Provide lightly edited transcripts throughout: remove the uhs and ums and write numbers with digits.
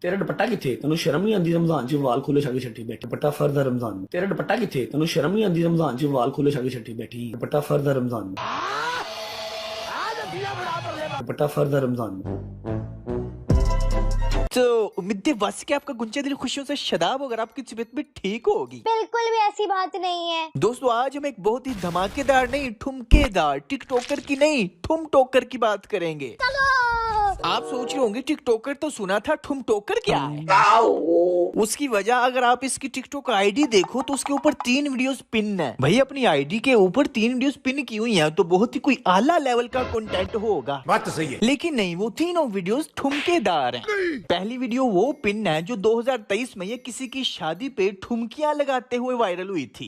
तेरा दुपट्टा किथे तेनू शर्म नहीं आंदी रमजान च वाल खोले छाके छठी बैठी दुपट्टा फर्द है रमजान में। तेरा दुपट्टा किथे तेनू शर्म नहीं आंदी रमजान च वाल खोले छाके छठी बैठी दुपट्टा फर्द है रमजान में। दुपट्टा फर्द है रमजान में। तो उम्मीद है बस कि आपका गुंजा दिल खुशियों से शदाब होकर आपकी तबीयत भी ठीक होगी। बिल्कुल भी ऐसी बात नहीं है दोस्तों, आज हम एक बहुत ही धमाकेदार नहीं ठुमकेदार टिकटॉकर की नहीं ठुम टोकर की बात करेंगे। आप सोच रहे होंगे टिकटॉकर तो सुना था, ठुम टोकर क्या है? उसकी वजह अगर आप इसकी टिकटॉक आईडी देखो तो उसके ऊपर 3 वीडियोस पिन है। भाई अपनी आईडी के ऊपर 3 वीडियोस पिन की हुई हैं तो बहुत ही कोई आला लेवल का कंटेंट होगा। बात तो सही है, लेकिन नहीं, वो तीनों वीडियोस ठुमकेदार हैं। पहली वीडियो वो पिन है जो 2023 में ये किसी की शादी पे ठुमकियां लगाते हुए वायरल हुई थी।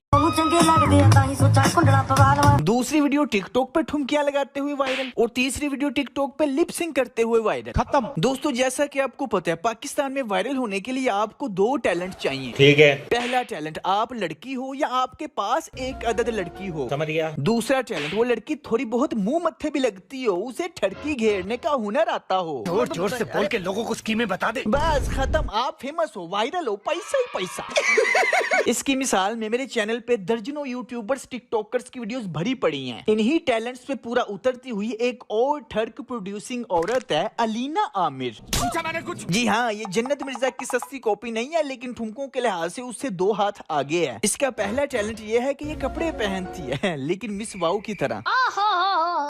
दूसरी वीडियो टिकटॉक पे ठुमकियां लगाते हुए वायरल और तीसरी वीडियो टिकटॉक पे लिप सिंक करते हुए वायरल। खत्म। दोस्तों, जैसा कि आपको पता है पाकिस्तान में वायरल होने के लिए आपको 2 टैलेंट चाहिए। ठीक है। पहला टैलेंट, आप लड़की हो या आपके पास एक अदद लड़की हो। समझ गया। दूसरा टैलेंट, वो लड़की थोड़ी बहुत मुंह मत्थे भी लगती हो, उसे ठड़की घेरने का हुनर आता हो। जोर जोर से बोल के लोगों को स्कीमें बता दे। बस खत्म, आप फेमस हो, वायरल हो, पैसा ही पैसा। इसकी मिसाल में मेरे चैनल पे दर्जनों यूट्यूबर्स टिकटॉकर्स की वीडियोस भरी पड़ी हैं। इन्हीं टैलेंट्स पे पूरा उतरती हुई एक और ठर्क प्रोड्यूसिंग औरत है अलीना आमिर। पूछा मैंने कुछ? जी हाँ, ये जन्नत मिर्जा की सस्ती कॉपी नहीं है, लेकिन ठुमकों के लिहाज से उससे 2 हाथ आगे है। इसका पहला टैलेंट ये है कि ये कपड़े पहनती है लेकिन मिस वाओ की तरह।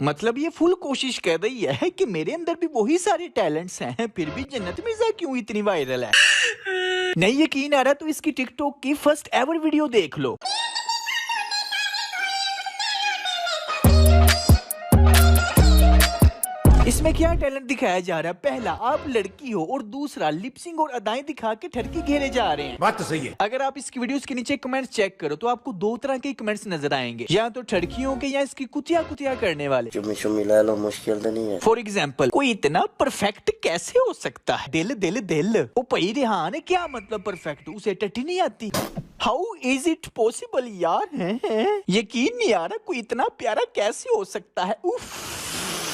मतलब ये फुल कोशिश कर रही है कि मेरे अंदर भी वही सारे टैलेंट्स हैं, फिर भी जन्नत मिर्जा क्यों इतनी वायरल है। नहीं यकीन आ रहा तो इसकी टिकटॉक की फर्स्ट एवर वीडियो देख लो। इसमें क्या टैलेंट दिखाया जा रहा है? पहला, आप लड़की हो और दूसरा लिपसिंग और अदाएं दिखा के ठरकी घेरे जा रहे हैं। बात तो सही है। अगर आप इसकी वीडियोस के नीचे कमेंट्स चेक करो तो आपको 2 तरह के कमेंट्स नजर आएंगे, या तो ठड़कियों के या इसकी कुतिया कुतिया करने वाले। चुम्मी चुम्मी ला लो, मुश्किल तो नहीं है। फॉर एग्जाम्पल, कोई इतना परफेक्ट कैसे हो सकता है? दिल दिल दिल। वो पही रेहान है, क्या मतलब परफेक्ट? उसे टट्टी नहीं आती? हाउ इज इट पॉसिबल यार? यकीन नहीं आ रहा कोई इतना प्यारा कैसे हो सकता है। उफ,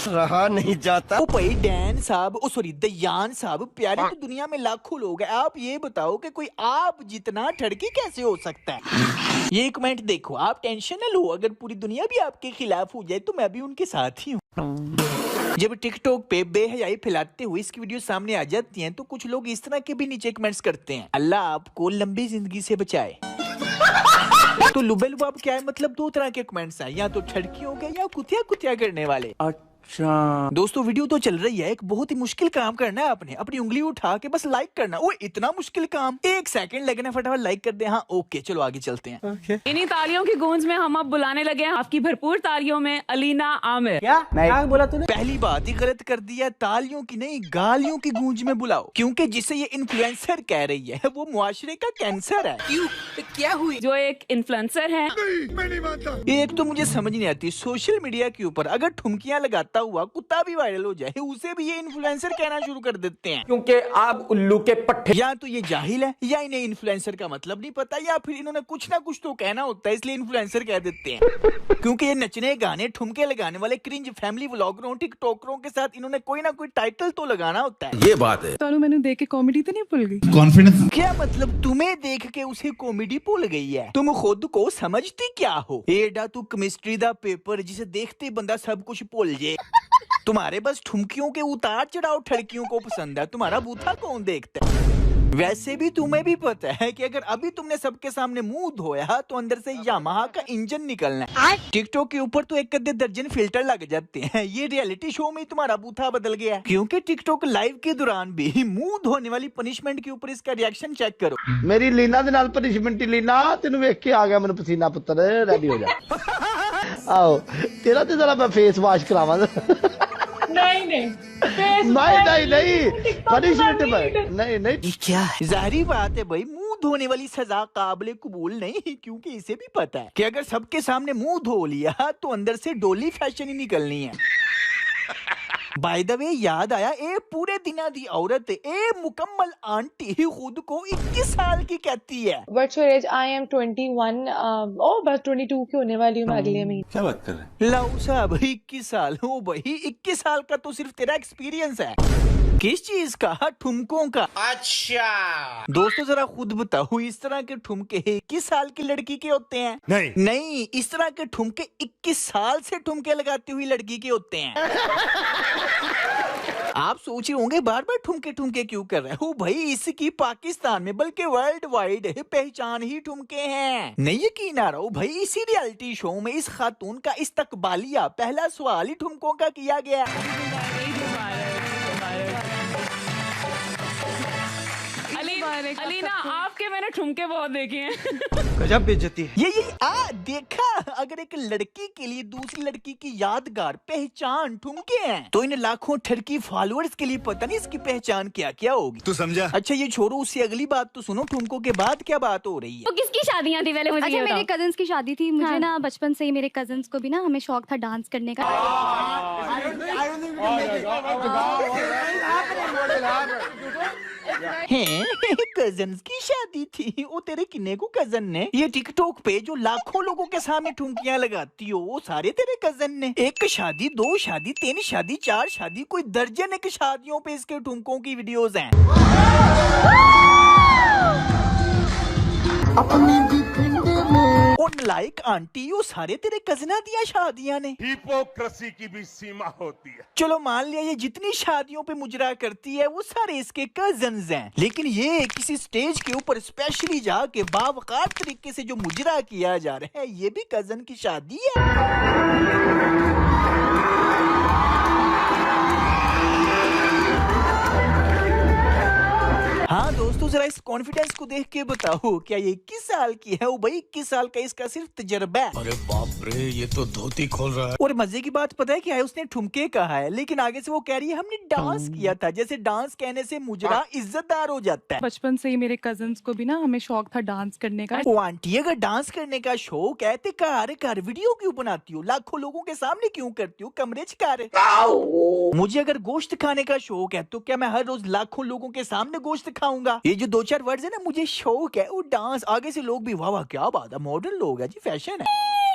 रहा नहीं जाता। ओ भाई डैन साहब, ओ सॉरी दयान साहब, प्यारे तो दुनिया में लाखों लोग हैं, आप ये बताओ कि कोई आप जितना ठड़की कैसे हो सकता है? ये कमेंट देखो, आप टेंशन न लो, अगर पूरी दुनिया भी आपके खिलाफ हो जाए तो मैं भी उनके साथ ही हूँ। जब टिकटॉक पे बेहयाई फैलाते हुए इसकी वीडियो सामने आ जाती हैं तो कुछ लोग इस तरह के भी नीचे कमेंट्स करते हैं, अल्लाह आपको लंबी जिंदगी से बचाए। तो लुबे लुबाब क्या है? मतलब 2 तरह के कमेंट्स हैं, या तो ठड़कियों के या कुतिया कुतिया करने वाले। अच्छा दोस्तों, वीडियो तो चल रही है, एक बहुत ही मुश्किल काम करना है आपने, अपनी उंगली उठा के बस लाइक करना। वो इतना मुश्किल काम, 1 सेकंड लगना, फटाफट लाइक कर दे। हाँ ओके, चलो आगे चलते हैं। इन्हीं तालियों की गूंज में हम अब बुलाने लगे हैं आपकी भरपूर तालियों में अलीना आमिर। क्या बोला तूने? पहली बात ही गलत कर दिया, तालियों की नहीं गालियों की गूंज में बुलाओ, क्योंकि जिसे ये इन्फ्लुएंसर कह रही है वो मुआशरे का कैंसर है। क्यों? क्या हुई? जो एक इन्फ्लुएंसर है, मैं नहीं मानता। एक तो मुझे समझ नहीं आती, सोशल मीडिया के ऊपर अगर ठुमकियां लगाता हुआ कुत्ता भी वायरल हो जाए उसे भी ये इन्फ्लुएंसर कहना शुरू कर देते हैं, क्योंकि आप उल्लू के पट्टे। या तो ये जाहिल है या इन्हें इन्फ्लुएंसर का मतलब नहीं पता, या फिर इन्होंने कुछ ना कुछ तो कहना होता है इसलिए इन्फ्लुएंसर कह देते हैं। क्योंकि ये नचने गाने ठुमके लगाने वाले क्रिंज फैमिली व्लॉगरों टिकटॉकरों के साथ इन्होंने कोई ना कोई टाइटल तो लगाना होता है। ये बात है। तो मैंने देख के कॉमेडी तो नहीं भूल गई? कॉन्फिडेंस क्या मतलब? तुम्हें देख के उसे कॉमेडी भूल गई है? तुम खुद को समझती क्या हो? एडा तू केमिस्ट्री दा पेपर जिसे देखते बंदा सब कुछ भूल जाए। तुम्हारे बस ठुमकियों के उतार चढ़ाव ठड़कियों को पसंद है, तुम्हारा बूथा कौन देखता है? वैसे भी तुम्हें भी पता है कि अगर अभी तुमने सबके सामने मुंह धोया तो अंदर से यामाहा का इंजन निकलना है। टिकटॉक के ऊपर तो 1 आधे दर्जन फिल्टर लग जाते हैं, ये रियलिटी शो में तुम्हारा बूथा बदल गया है। क्योंकि टिकटॉक लाइव के दौरान भी मुंह धोने वाली पनिशमेंट के ऊपर इसका रिएक्शन चेक करो। मेरी लीना दे नाल पनिशमेंट लीना तेन वेख के आ गया मैंने पसीना पुत्र, रेडी हो जा। आओ तेरा ते जरा मैं फेस वॉश करावा। नहीं पनिशमेंट नहीं नहीं। ये क्या है? जाहिर बात है भाई, मुंह धोने वाली सजा काबिल कबूल नहीं, क्योंकि इसे भी पता है कि अगर सबके सामने मुंह धो लिया तो अंदर से डोली फैशन ही निकलनी है। बाय द वे याद आया, ए पूरे दिना दी औरत, ए मुकम्मल आंटी खुद को 21 साल की कहती है। What's your age? I am 21. बस 22 की होने वाली हूँ मैं अगले महीने। क्या बात कर रहे हैं? लाऊ साहब 21 साल हो भाई, 21 साल का तो सिर्फ तेरा एक्सपीरियंस है। किस चीज का? ठुमकों का। अच्छा दोस्तों जरा खुद बताओ, इस तरह के ठुमके 21 साल की लड़की के होते हैं? नहीं, इस तरह के ठुमके 21 साल से ठुमके लगाती हुई लड़की के होते हैं। आप सोच रहे होंगे बार बार ठुमके ठुमके क्यों कर रहे हो भाई, इसकी पाकिस्तान में बल्कि वर्ल्ड वाइड पहचान ही ठुमके हैं। नहीं यकीन आ रहा हो भाई, इसी रियलिटी शो में इस खातून का इस्तकबालिया पहला सवाल ही ठुमकों का किया गया। अलीना आपके मैंने ठुमके बहुत देखे हैं। गजब बेइज्जती है। ये देखा, अगर एक लड़की के लिए दूसरी लड़की की यादगार पहचान ठुमके हैं, तो इन लाखों ठरकी फॉलोअर्स के लिए पता नहीं इसकी पहचान क्या क्या होगी। तू समझा? अच्छा ये छोड़ो, उससे अगली बात तो सुनो, ठुमकों के बाद क्या बात हो रही है? तो किसकी शादियां थी पहले मुझे अच्छा ये मेरे बताओ। कजन्स की शादी थी। मुझे हाँ। ना बचपन से ही मेरे कजन्स को भी ना हमें शौक था डांस करने का। कजन्स की शादी थी? वो तेरे किन्ने को कजन ने? ये टिकटॉक पे जो लाखों लोगों के सामने ठुमकियां लगाती हो, वो सारे तेरे कजन ने? एक शादी, 2 शादी, 3 शादी, 4 शादी, कोई दर्जन एक शादियों पे इसके ठुमकों की वीडियोस हैं। और लाइक आंटी, वो सारे तेरे कजना दिया शादियां ने। हिपोक्रेसी की भी सीमा होती है। चलो मान लिया ये जितनी शादियों पे मुजरा करती है वो सारे इसके कजन्स हैं, लेकिन ये किसी स्टेज के ऊपर स्पेशली जाके बावकात तरीके से जो मुजरा किया जा रहा है, ये भी कजन की शादी है। हाँ दोस्तों जरा इस कॉन्फिडेंस को देख के बताओ, क्या ये 21 साल की है? वो भाई 21 साल का इसका सिर्फ तजर्बा है। अरे बाप रे, ये तो धोती खोल रहा है। और मजे की बात पता है क्या है? उसने ठुमके कहा है, लेकिन आगे से वो कह रही है हमने डांस किया था, जैसे डांस कहने से मुजरा इज्जतदार हो जाता है। बचपन से ही मेरे कजन्स को भी ना हमें शौक था डांस करने का। ओ आंटी, अगर डांस करने का शौक है तो घर वीडियो क्यों बनाती हो? लाखों लोगों के सामने क्यों करती हो? कमरे च कर। मुझे अगर गोश्त खाने का शौक है तो क्या मैं हर रोज लाखों लोगों के सामने गोश्त खाऊंगा? ये जो 2-4 वर्ड्स है ना, मुझे शौक है वो डांस, आगे से लोग भी वाह वाह क्या बात है, मॉडर्न लोग है जी, फैशन है।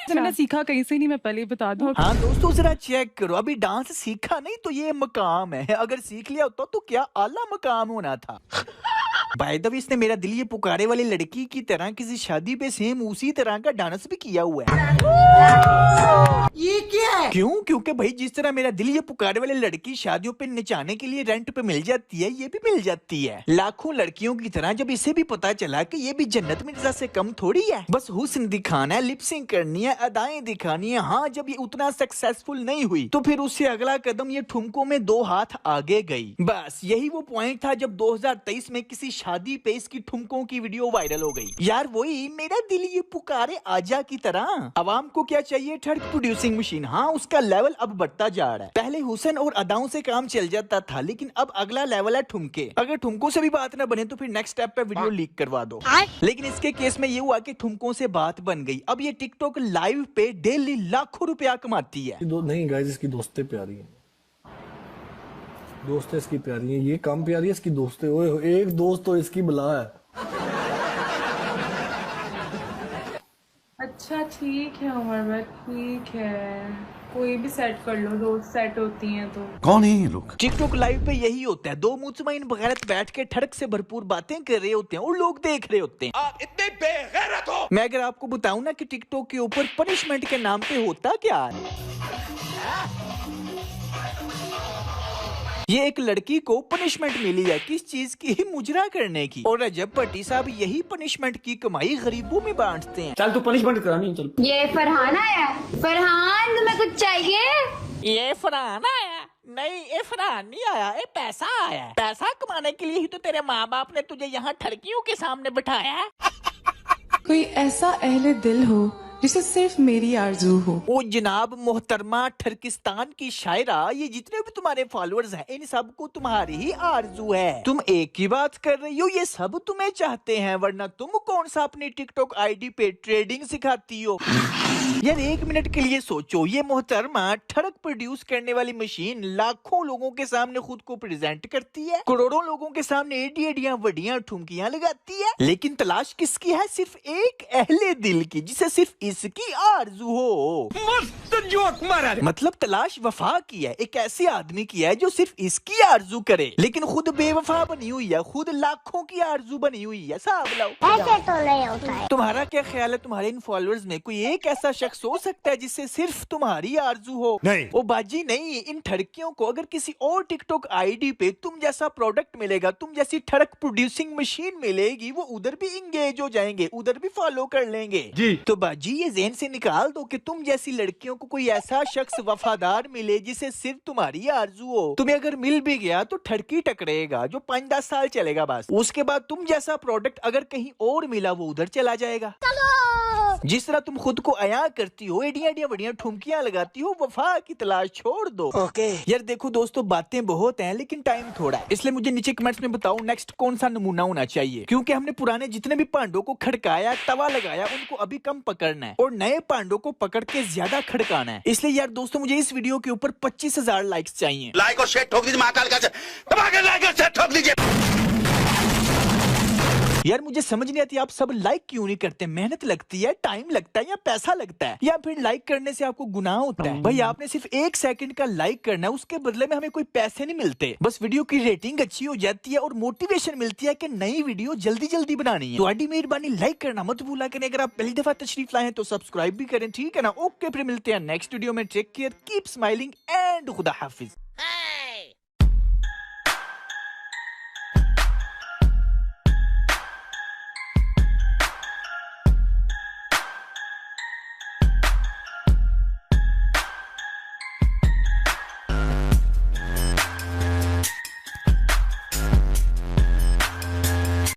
मैंने सीखा कहीं से नहीं, मैं पहले ही बता दूं। हाँ दोस्तों जरा चेक करो, अभी डांस सीखा नहीं तो ये मकाम है, अगर सीख लिया होता तो क्या आला मकाम होना था। बाय द वे इसने मेरा दिल ये पुकारे वाली लड़की की तरह किसी शादी पे सेम उसी तरह का डांस भी किया हुआ है। ये क्या है? क्यों? क्योंकि भाई जिस तरह मेरा दिल ये पुकारे वाली लड़की शादियों पे नचाने के लिए रेंट पे मिल जाती है, ये भी मिल जाती है लाखों लड़कियों की तरह। जब इसे भी पता चला कि ये भी जन्नत मिर्जा से कम थोड़ी है, बस हुस्न दिखाना है, लिपसिंग करनी है, अदाएं दिखानी है। हाँ जब ये उतना सक्सेसफुल नहीं हुई तो फिर उससे अगला कदम ये ठुमकों में 2 हाथ आगे गई। बस यही वो पॉइंट था जब 2023 में किसी शादी पे इसकी ठुमकों की वीडियो वायरल हो गई। यार वही मेरा दिल ये पुकारे आजा की तरह। आवाम को क्या चाहिए? Third producing machine. हाँ उसका लेवल अब बढ़ता जा रहा है। पहले हुसन और अदाओं से काम चल जाता था, लेकिन अब अगला लेवल है ठुमके। अगर ठुमकों से भी बात ना बने तो फिर नेक्स्ट स्टेप पे वीडियो लीक करवा दो। लेकिन इसके केस में ये हुआ कि ठुमकों से बात बन गई। अब ये टिकटॉक लाइव पे डेली लाखों रुपया कमाती है। नहीं गाइस, इसकी दोस्तें प्यारी हैं, दोस्तें इसकी प्यारी हैं, ये कम प्यारी है इसकी दोस्तें। ओए एक दोस्त तो इसकी बला है। अच्छा ठीक है उमर भाई, ठीक है, कोई भी सेट कर लो, दोस्त सेट होती हैं तो। कौन है ये लोग? टिकटॉक लाइव पे यही होता है, 2 मुतमईन बगैरत बैठ के ठड़क से भरपूर बातें कर रहे होते हैं और लोग देख रहे होते हैं। आप इतने बेगैरत हो। मैं अगर आपको बताऊं ना कि टिकटॉक के ऊपर पनिशमेंट के नाम पे होता क्या है, ये एक लड़की को पनिशमेंट मिली है, किस चीज की? मुजरा करने की। और रजब भट्टी साहब यही पनिशमेंट की कमाई गरीबों में बांटते हैं। चल तू पनिशमेंट करानी है, चल। ये फरहान आया। फरहान तुम्हें कुछ चाहिए? ये फरहान आया? नहीं ये फरहान नहीं आया, ये पैसा आया है। पैसा कमाने के लिए ही तो तेरे माँ बाप ने तुझे यहाँ ठड़कियों के सामने बिठाया है। कोई ऐसा अहले दिल हो जिसे सिर्फ मेरी आरजू हो। ओ जनाब मोहतरमा ठरकिस्तान की शायरा, ये जितने भी तुम्हारे फॉलोअर्स हैं इन सबको तुम्हारी ही आरजू है। तुम एक ही बात कर रही हो, ये सब तुम्हें चाहते हैं, वरना तुम कौन सा अपनी टिकटॉक आईडी पे ट्रेडिंग सिखाती हो? यार 1 मिनट के लिए सोचो, ये मोहतरमा ठड़क प्रोड्यूस करने वाली मशीन लाखों लोगों के सामने खुद को प्रेजेंट करती है, करोड़ों लोगों के सामने एडियां वडियां ठुमकियां लगाती है, लेकिन तलाश किसकी है? सिर्फ एक अहले दिल की, जिसे सिर्फ इसकी आरजू हो। मस्त जोक मारा। मतलब तलाश वफा की है, एक ऐसे आदमी की है जो सिर्फ इसकी आरजू करे, लेकिन खुद बेवफा बनी हुई है, खुद लाखों की आरजू बनी हुई है। साहब लाओ। ऐसे तो नहीं होता है। तुम्हारा क्या ख्याल है, तुम्हारे इन फॉलोअर्स में कोई एक ऐसा शख्स हो सकता है जिससे सिर्फ तुम्हारी आरजू हो? नहीं। ओ बाजी नहीं, इन ठड़कियों को अगर किसी और टिकटॉक आईडी पे तुम जैसा प्रोडक्ट मिलेगा, तुम जैसी ठड़क प्रोड्यूसिंग मशीन मिलेगी, वो उधर भी इंगेज हो जाएंगे, उधर भी फॉलो कर लेंगे जी। तो बाजी ये ज़हन से निकाल दो कि तुम जैसी लड़कियों को कोई ऐसा शख्स वफादार मिले जिसे सिर्फ तुम्हारी आरजू हो। तुम्हें अगर मिल भी गया तो ठड़की टकरेगा जो 5-10 साल चलेगा बस। उसके बाद तुम जैसा प्रोडक्ट अगर कहीं और मिला वो उधर चला जाएगा। जिस तरह तुम खुद को अया करती हो, एडिया एडिया बढ़िया ठुमकियां लगाती हो, वफा की तलाश छोड़ दो। ओके यार देखो दोस्तों, बातें बहुत हैं लेकिन टाइम थोड़ा है, इसलिए मुझे नीचे कमेंट्स में बताओ नेक्स्ट कौन सा नमूना होना चाहिए, क्योंकि हमने पुराने जितने भी पांडों को खड़काया, तवा लगाया, उनको अभी कम पकड़ना है और नए पांडों को पकड़ के ज्यादा खड़काना है। इसलिए यार दोस्तों मुझे इस वीडियो के ऊपर 25,000 लाइक्स चाहिए। लाइक और शेयर ठोक दीजिए महाकाल का, लाइक और शेयर ठोक दीजिए। यार मुझे समझ नहीं आती आप सब लाइक क्यों नहीं करते? मेहनत लगती है, टाइम लगता है, या पैसा लगता है, या फिर लाइक करने से आपको गुनाह होता है? भाई आपने सिर्फ 1 सेकंड का लाइक करना है, उसके बदले में हमें कोई पैसे नहीं मिलते, बस वीडियो की रेटिंग अच्छी हो जाती है और मोटिवेशन मिलती है कि नई वीडियो जल्दी जल्दी बनानी है। तो आडी मेहरबानी लाइक करना मत भूला करें। अगर आप पहली दफा तशरीफ लाए हैं तो सब्सक्राइब भी करें, ठीक है ना? ओके फिर मिलते हैं नेक्स्ट वीडियो में। Take care, keep smiling and खुदा हाफिज।